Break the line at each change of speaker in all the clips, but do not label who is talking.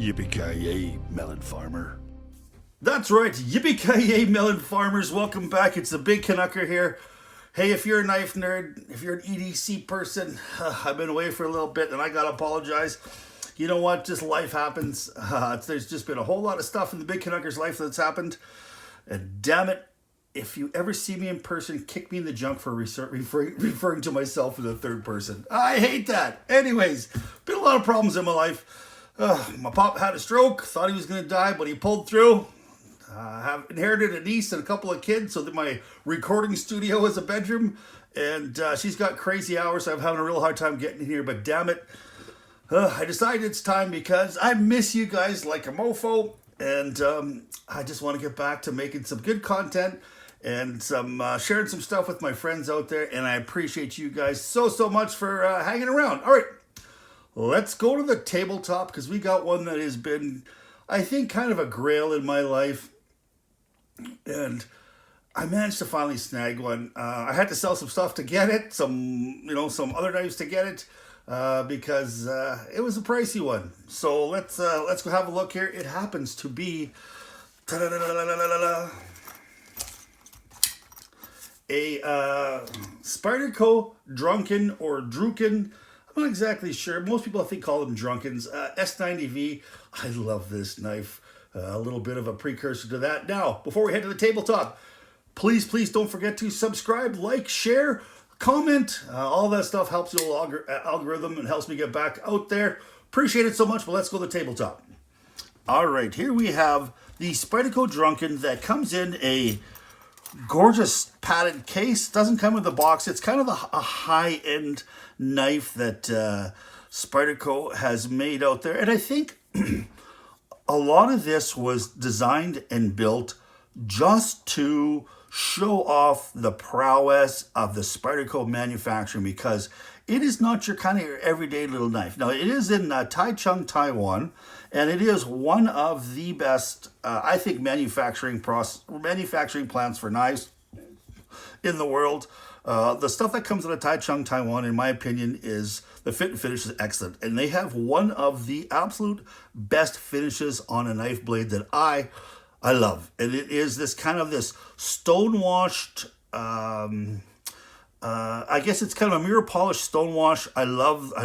Yippee-ki-yay, melon farmer. That's right, yippee-ki-yay, melon farmers. Welcome back. It's the Big Canucker here. Hey, if you're a knife nerd, if you're an EDC person, I've been away for a little bit and I gotta apologize. You know what? Just life happens. There's just been a whole lot of stuff in the Big Canucker's life that's happened. And damn it, if you ever see me in person, kick me in the junk for referring to myself in the third person. I hate that. Anyways, been a lot of problems in my life. My pop had a stroke, thought he was going to die, but he pulled through. Have inherited a niece and a couple of kids, so that my recording studio is a bedroom. And she's got crazy hours, so I'm having a real hard time getting in here, but damn it. I decided it's time because I miss you guys like a mofo. And I just want to get back to making some good content and sharing some stuff with my friends out there. And I appreciate you guys so much for hanging around. All right, let's go to the tabletop because we got one that has been, I think, kind of a grail in my life. And I managed to finally snag one. I had to sell some stuff to get it, some other knives to get it. Because it was a pricey one. So let's go have a look here. It happens to be a Spyderco Drunken or Drunken. I'm not exactly sure. Most people I think call them Drunkens. S90V. I love this knife. A little bit of a precursor to that. Now, before we head to the tabletop, please don't forget to subscribe, like, share, comment. All that stuff helps the algorithm and helps me get back out there. Appreciate it so much, but let's go to the tabletop. All right, here we have the Spyderco Drunken that comes in a gorgeous padded case. Doesn't come with a box. It's kind of a high-end knife that Spyderco has made out there. And I think a lot of this was designed and built just to show off the prowess of the Spyderco manufacturing, because it is not your kind of your everyday little knife. Now, it is in Taichung, Taiwan, and it is one of the best, I think, manufacturing plants for knives in the world. The stuff that comes out of Taichung, Taiwan, in my opinion, is the fit and finish is excellent. And they have one of the absolute best finishes on a knife blade that I love. And it is this kind of this stone-washed, I guess it's kind of a mirror polished stonewash. I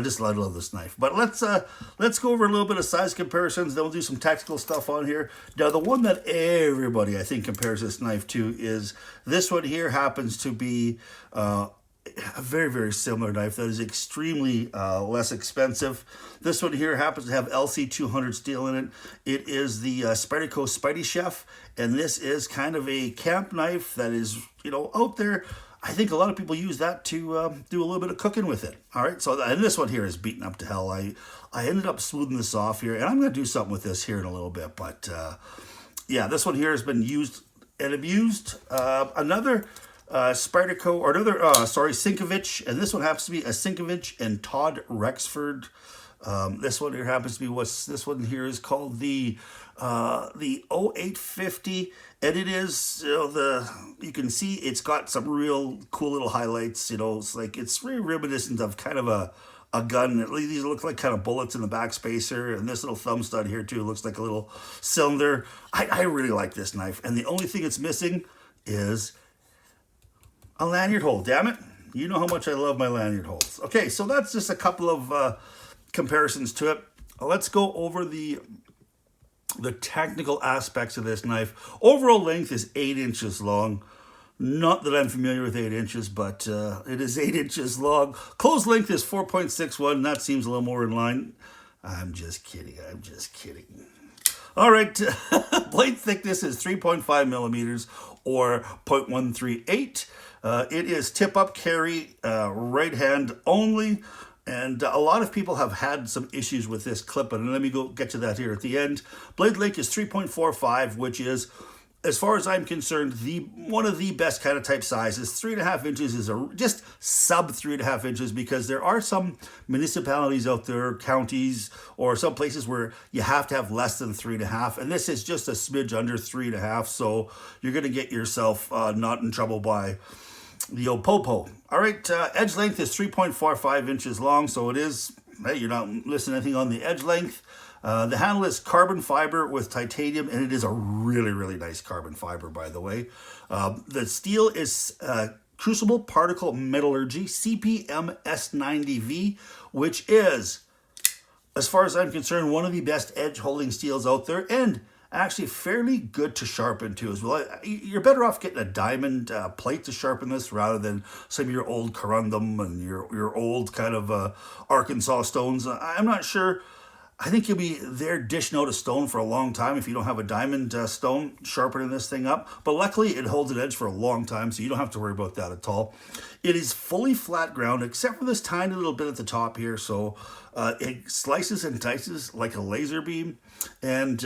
just love this knife. But let's go over a little bit of size comparisons. Then we'll do some tactical stuff on here. Now, the one that everybody, I think, compares this knife to is this one here. Happens to be a very similar knife that is extremely less expensive. This one here happens to have LC200 steel in it. It is the Spyderco Spidey Chef, and this is kind of a camp knife that is, out there. I think a lot of people use that to do a little bit of cooking with it. All right, so and this one here is beaten up to hell. I ended up smoothing this off here, and I'm going to do something with this here in a little bit. But yeah, this one here has been used and abused. Another Spyderco, or another, Sinkovich, and this one happens to be a Sinkovich and Todd Rexford. This one here happens to be this one here is called the 0850, and it is, you can see it's got some real cool little highlights. It's very reminiscent of kind of a gun. These look like kind of bullets in the back spacer, and this little thumb stud here too looks like a little cylinder. I really like this knife, and the only thing it's missing is a lanyard hole. Damn it, you know how much I love my lanyard holes. Okay, so that's just a couple of comparisons to it. Let's go over the technical aspects of this knife. Overall length is 8 inches long. Not that I'm familiar with 8 inches, but it is 8 inches long. Closed length is 4.61. That seems a little more in line. I'm just kidding. All right, blade thickness is 3.5 millimeters or 0.138. It is tip-up carry, right hand only. And a lot of people have had some issues with this clip, and let me get to that here at the end. Blade length is 3.45, which is, as far as I'm concerned, one of the best kind of type sizes. 3.5 inches is just sub 3.5 inches, because there are some municipalities out there, counties, or some places where you have to have less than 3.5, and this is just a smidge under 3.5, so you're going to get yourself not in trouble by the old popo. All right, edge length is 3.45 inches long, so it is, hey, you're not missing anything on the edge length. The handle is carbon fiber with titanium, and it is a really, really nice carbon fiber, by the way. The steel is Crucible Particle Metallurgy CPM S90V, which is, as far as I'm concerned, one of the best edge holding steels out there, and actually fairly good to sharpen too as well. You're better off getting a diamond plate to sharpen this rather than some of your old corundum and your old kind of Arkansas stones. I'm not sure. I think you'll be there dishing out a stone for a long time if you don't have a diamond stone sharpening this thing up. But luckily, it holds an edge for a long time, so you don't have to worry about that at all. It is fully flat ground, except for this tiny little bit at the top here. So it slices and dices like a laser beam. And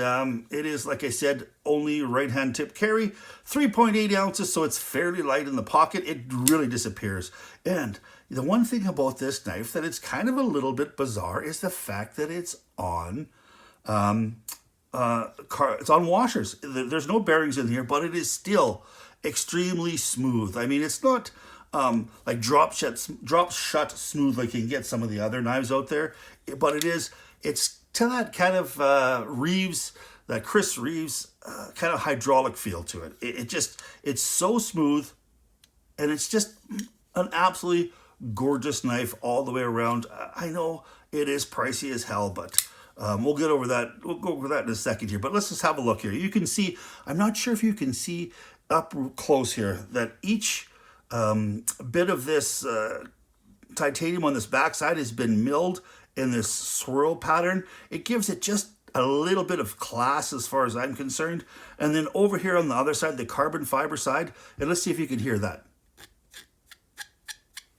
it is, like I said, only right-hand tip carry, 3.8 ounces, so it's fairly light in the pocket. It really disappears. And the one thing about this knife that it's kind of a little bit bizarre is the fact that it's on it's on washers. There's no bearings in here, but it is still extremely smooth. I mean, it's not like drop shut smooth like you can get some of the other knives out there, but it's to that kind of Reeves, that Chris Reeves kind of hydraulic feel to it. It's so smooth, and it's just an absolutely gorgeous knife all the way around. I know it is pricey as hell, but we'll get over that. We'll go over that in a second here. But let's just have a look here. You can see, I'm not sure if you can see up close here, that each bit of this titanium on this backside has been milled in this swirl pattern. It gives it just a little bit of class as far as I'm concerned. And then over here on the other side, the carbon fiber side, and let's see if you can hear that.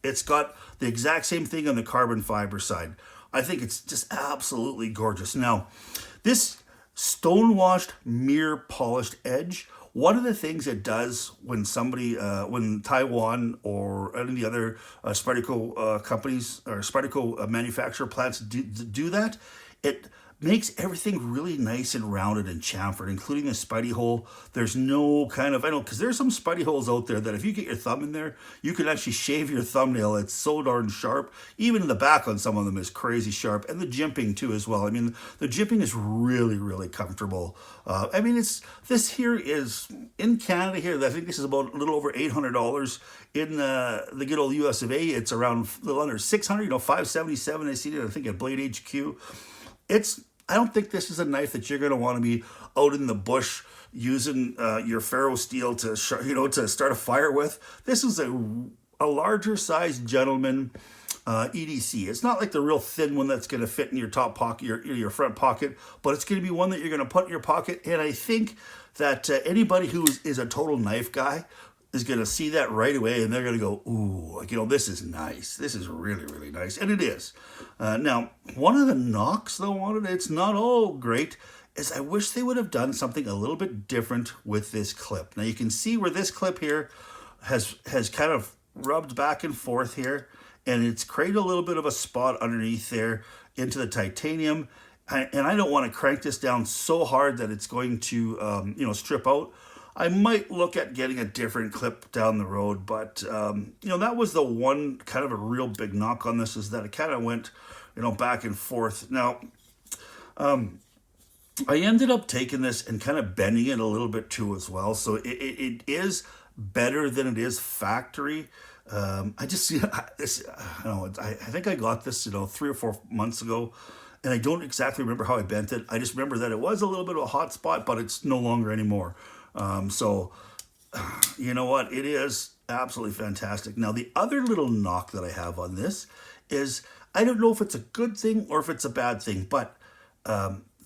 It's got the exact same thing on the carbon fiber side. I think it's just absolutely gorgeous. Now, this stone-washed, mirror-polished edge, one of the things it does when somebody, when Taiwan or any of the other Spyderco companies or Spyderco manufacturer plants do that, it makes everything really nice and rounded and chamfered, including the Spidey hole. There's no kind of, I know, because there's some Spidey holes out there that if you get your thumb in there, you can actually shave your thumbnail. It's so darn sharp. Even the back on some of them is crazy sharp, and the jimping too as well. I mean, the jimping is really, really comfortable. I mean, this here is, in Canada here, I think this is about a little over $800. In the good old US of A, it's around a little under 600, $577. I see it, I think, at Blade HQ. I don't think this is a knife that you're going to want to be out in the bush using your ferro steel to start a fire with. This is a larger size gentleman EDC. It's not like the real thin one that's going to fit in your top pocket, your front pocket, but it's going to be one that you're going to put in your pocket. And I think that anybody who is a total knife guy is going to see that right away, and they're going to go, ooh, like, this is nice. This is really, really nice. And it is. Now, one of the knocks, though, on it, it's not all great, is I wish they would have done something a little bit different with this clip. Now, you can see where this clip here has kind of rubbed back and forth here, and it's created a little bit of a spot underneath there into the titanium. And I don't want to crank this down so hard that it's going to, strip out. I might look at getting a different clip down the road, but, that was the one kind of a real big knock on this, is that it kind of went, back and forth. Now, I ended up taking this and kind of bending it a little bit too as well. So it is better than it is factory. I think I got this, 3 or 4 months ago, and I don't exactly remember how I bent it. I just remember that it was a little bit of a hot spot, but it's no longer anymore. So you know what? It is absolutely fantastic. Now, the other little knock that I have on this is, I don't know if it's a good thing or if it's a bad thing, but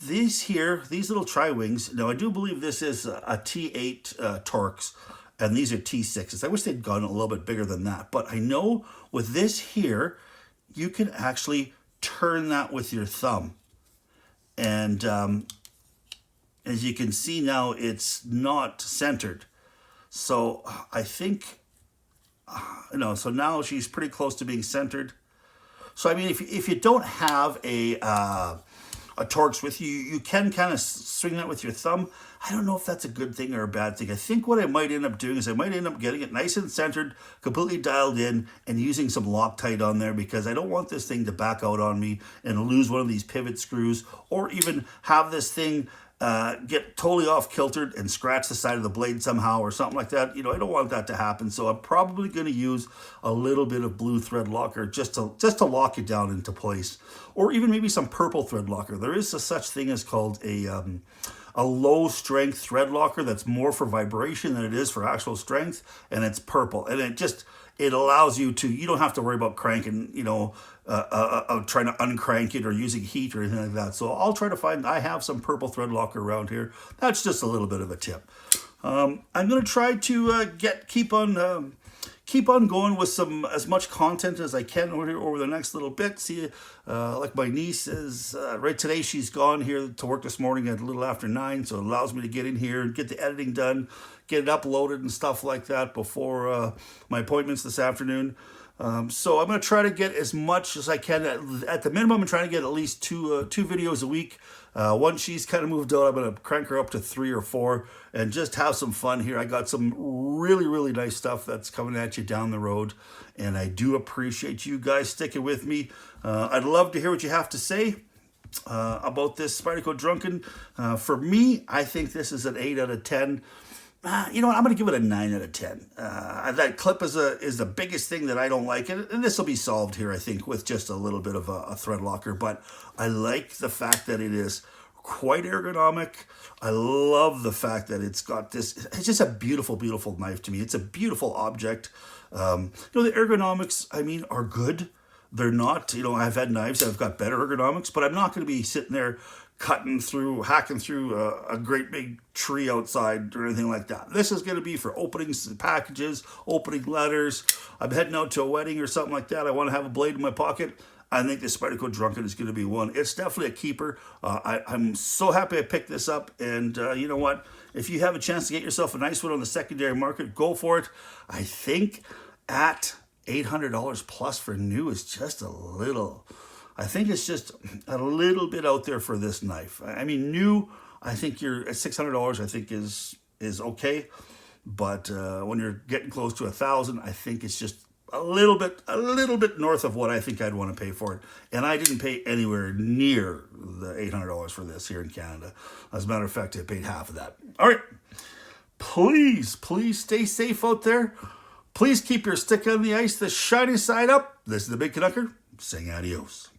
these little tri-wings, now I do believe this is a T8 Torx, and these are T6s. I wish they'd gone a little bit bigger than that, but I know with this here, you can actually turn that with your thumb. And as you can see now, it's not centered. So I think, so now she's pretty close to being centered. So, I mean, if you don't have a Torx with you. You can kind of swing that with your thumb. I don't know if that's a good thing or a bad thing. I think what I might end up doing is I might end up getting it nice and centered, completely dialed in, and using some Loctite on there, because I don't want this thing to back out on me and lose one of these pivot screws, or even have this thing get totally off kiltered and scratch the side of the blade somehow or something like that. You know, I don't want that to happen. So I'm probably going to use a little bit of blue thread locker just to lock it down into place, or even maybe some purple thread locker. There is a such thing as called a low strength thread locker that's more for vibration than it is for actual strength, and it's purple, and it allows you to, you don't have to worry about cranking, you know, trying to uncrank it or using heat or anything like that. So I'll try to find, I have some purple thread locker around here. That's just a little bit of a tip. I'm going to try to keep on going with as much content as I can over the next little bit. See, like my niece is, right today she's gone here to work this morning at a little after 9, so it allows me to get in here and get the editing done, get it uploaded and stuff like that before my appointments this afternoon. So I'm going to try to get as much as I can. At the minimum, I'm trying to get at least two videos a week. Once she's kind of moved out, I'm going to crank her up to 3 or 4 and just have some fun here. I got some really, really nice stuff that's coming at you down the road, and I do appreciate you guys sticking with me. I'd love to hear what you have to say about this Spyderco Drunken. For me, I think this is an 8 out of 10. You know what? I'm going to give it a 9 out of 10. That clip is the biggest thing that I don't like, and this will be solved here, I think, with just a little bit of a thread locker. But I like the fact that it is quite ergonomic. I love the fact that it's got this. It's just a beautiful, beautiful knife to me. It's a beautiful object. You know, the ergonomics, I mean, are good. They're not, you know, I've had knives that have got better ergonomics, but I'm not going to be sitting there hacking through a great big tree outside or anything like that. This is going to be for opening packages, opening letters. I'm heading out to a wedding or something like that. I want to have a blade in my pocket. I think the Spyderco Drunken is going to be one. It's definitely a keeper. I'm so happy I picked this up. And you know what? If you have a chance to get yourself a nice one on the secondary market, go for it. I think at $800 plus for new is just a little... I think it's just a little bit out there for this knife. I mean, new, I think you're at $600, I think is okay. But when you're getting close to $1,000, I think it's just a little bit north of what I think I'd want to pay for it. And I didn't pay anywhere near the $800 for this here in Canada. As a matter of fact, I paid half of that. All right. Please stay safe out there. Please keep your stick on the ice, the shiny side up. This is the Big Canucker saying adios.